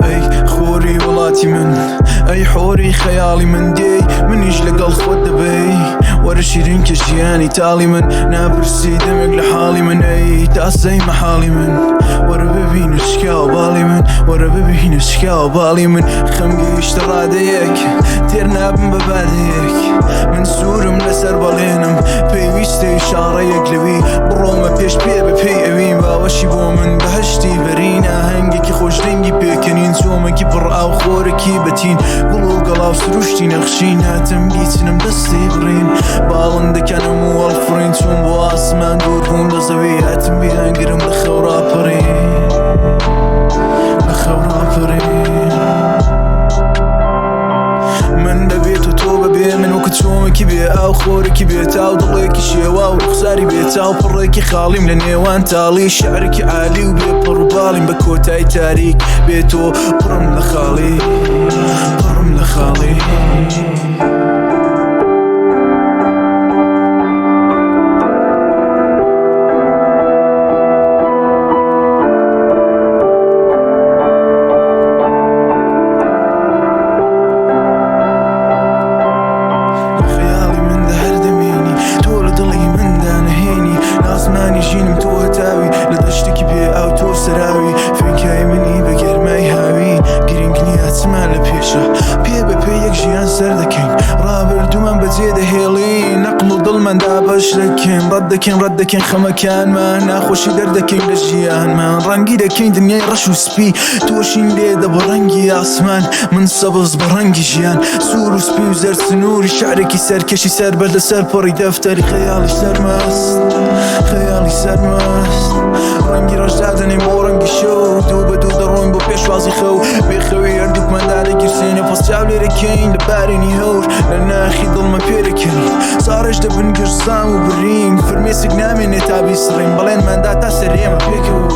أي خوري ولاتي من أي حوري خيالي من دي منيش لقل خود دبي ورا شيرين كشياني تالي من نابرسي دمق لحالي من أي تاسي محالي من ورا ببين اشكا وبالي من ورا ببين اشكا وبالي من خمقي اشترى ديك تيرنا بمباديك من سورم لسر بالينم بيويستي إشارة يقلبي برومة بيش بي ببي أوين باوشي بو من بهشتي برينا هنگي خوش رنگي بيكنين سومكي بر أو خوركي بتين قلو قلاو سروشتي نخشين هاتم بيتنم دستي برين بالندك أنا مو الفرين سوم بو آسمان دورون لزوي هاتم بيهنگرم لخورا برين لخورا برين من ببيت وتوبة بيه من وقت شومكي بيه أو خوركي بيه تاو ضليكي شيوا ورخساري بيه تاو بريكي خالي من نيوان تالي شعركي عالي وبيه بربالي بكوتاي تاريك بيتو برم لخالي برم لخالي لدشتكي بيه أو تو سراوي فين كاي مني بقر ما يهاوي قرنقني أتسمع لبيشة بيه ببي يكجيان سردكين رابر دومان بزيده هيلي نقلو ظلمان دابش لكين ردكين خمكان ما ناخوشي دردكين لجيان ما رنقي دكين دنياي رشو سبي توشين ليدا برنقي أسمان من سبز برنقي جيان سور وسبي وزر سنوري شعركي سركشي سر بلد سر بري دفتري خيالي سرمست خيالي سرمست رنگی راش دادنیم با رنگی شو دو به دو دارون با پیشوازی خو بخوی اردوک من داره گرسینه پس جابلی رکین لبرینی هور لناخی ظلم پیرکنی سارش دبن گرسام و برین فرمی سگنامی نتابی سرین بلین من داتا سریم پیکو